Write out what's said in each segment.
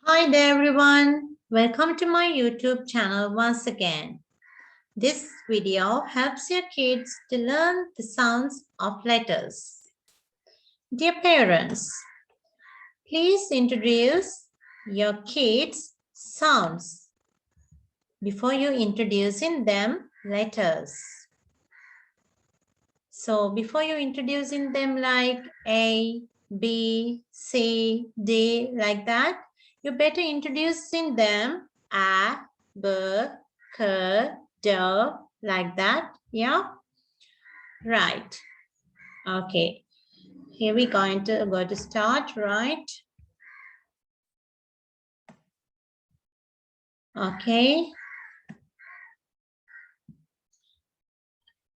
Hi there everyone, welcome to my YouTube channel once again. This video helps your kids to learn the sounds of letters. Dear parents, please introduce your kids' sounds before you introducing them letters. So before you introducing them like A, B, C, D, like that, you better introducing them A, B, K, D, like that. Yeah, right. Okay, here we going to start, right? Okay.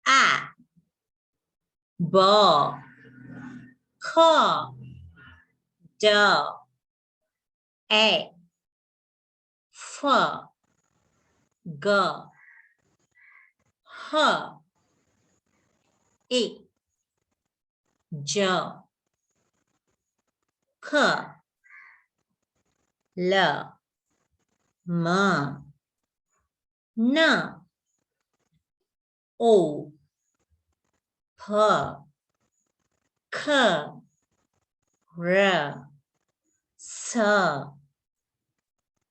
A, B, K, D, A, F, G, H, I, J, K, L, M, N, O, P, K, R, S,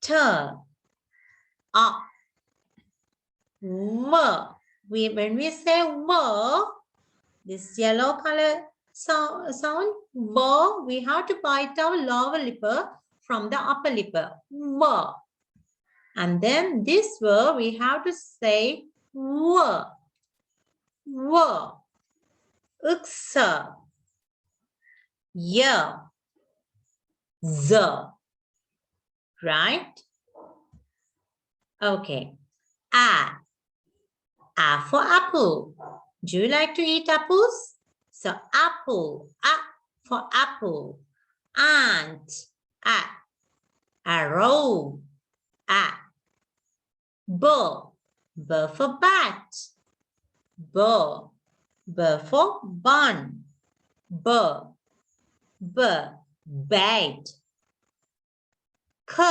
T, A, V. When we say V, this yellow color sound, V, we have to bite our lower lip from the upper lip. V. And then this word we have to say W. W. X. Y. Z. Right? Okay. A. A for apple. Do you like to eat apples? So apple. A for apple. Ant. A. Arrow. A. B. B for bat. B. B for bun. B. B. Bed. K.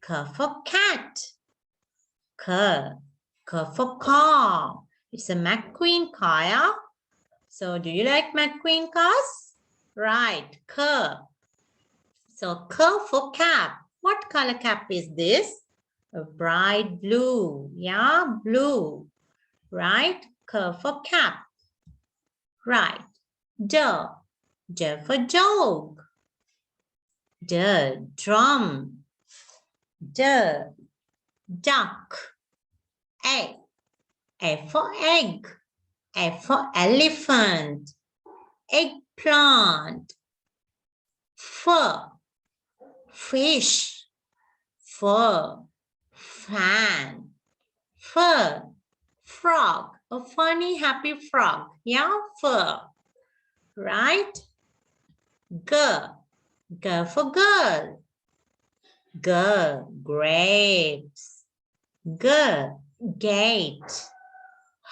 K for cat. K. K for car. It's a McQueen car, yeah? So do you like McQueen cars? Right, K. So K for cap. What color cap is this? A bright blue. Yeah, blue. Right, K for cap. Right. D. D for dog. D. Drum. D. Duck. A. A for egg. F for elephant. Eggplant. F. Fish. F. Fan. F. Frog. A funny, happy frog. Yeah, F. Right? G. G for girl. G. Grapes. G. Gate.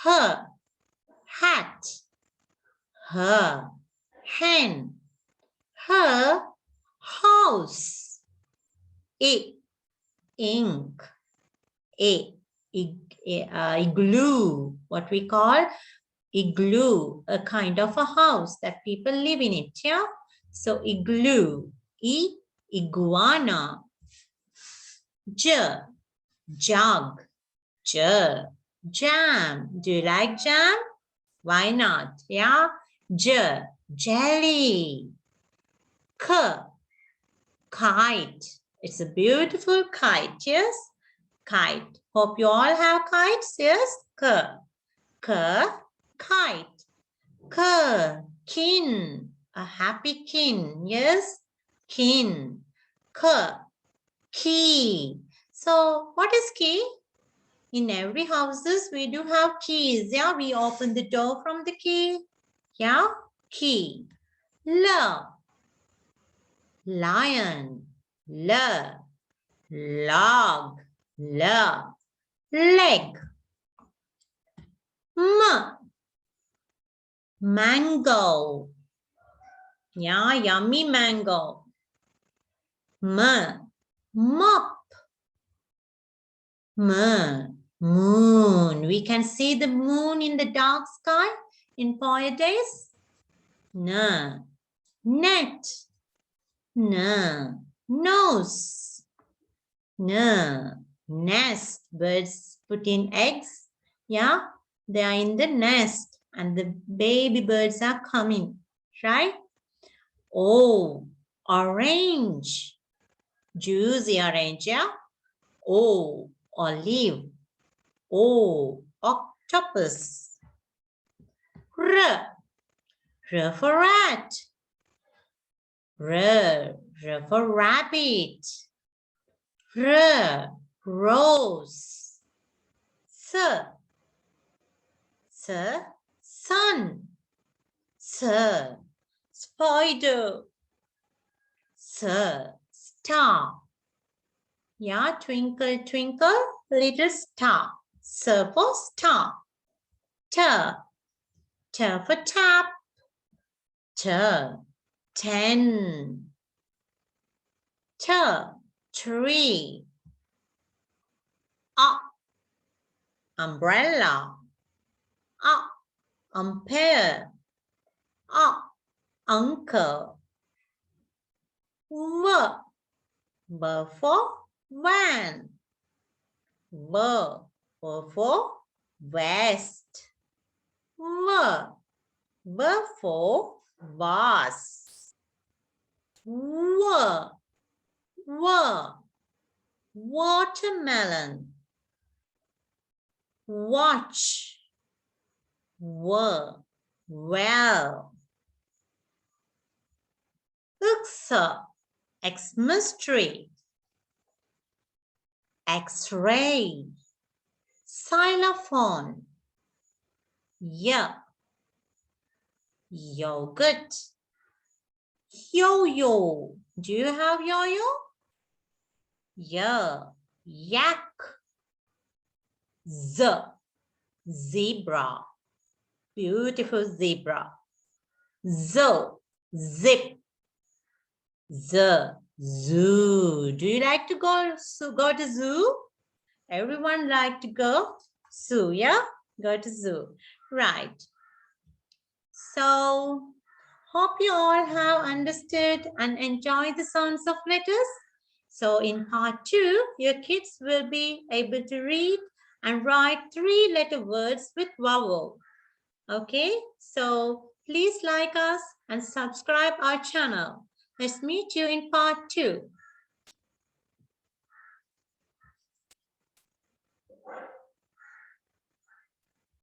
H. Hat. H. Hen. H. House. I. Ink. A. Igloo. What we call igloo, a kind of a house that people live in it. Yeah. So igloo. I. Iguana. J. Jug. J. Jam. Do you like jam? Why not? Yeah. J. Jelly. K. Kite. It's a beautiful kite. Yes. Kite. Hope you all have kites. Yes. K. K. Kite. K. Kin. A happy kin. Yes. Kin. K. Key. So what is key? In every houses, we do have keys. Yeah, we open the door from the key. Yeah, key. L. Lion. L. Log. L. Leg. M. Mango. Yeah, yummy mango. M. Mop. Moon. We can see the moon in the dark sky in poet days. Net. Nose. Nest. Birds put in eggs. Yeah, they are in the nest and the baby birds are coming, right? Orange. Juicy orange, yeah? Olive. Octopus. R for rat. R for rabbit. Rose. Sun. Spider. Star. Yeah, twinkle, twinkle, little star. For star. T for tap. Ten. Tree. Umbrella. Umpire. Uncle. V for van. V for vest. V for vase. Watermelon. Watch. Well. Xmas tree. X-ray. Xylophone. Yogurt. Yo-yo. Do you have yo-yo? Yak. Zebra. Beautiful zebra. Zip. Zoo. Do you like to go to zoo? Everyone like to go zoo, yeah? Go to zoo. Right. So, hope you all have understood and enjoyed the sounds of letters. So, in part 2, your kids will be able to read and write 3-letter words with vowel. Okay, so please like us and subscribe our channel. Let's meet you in part 2.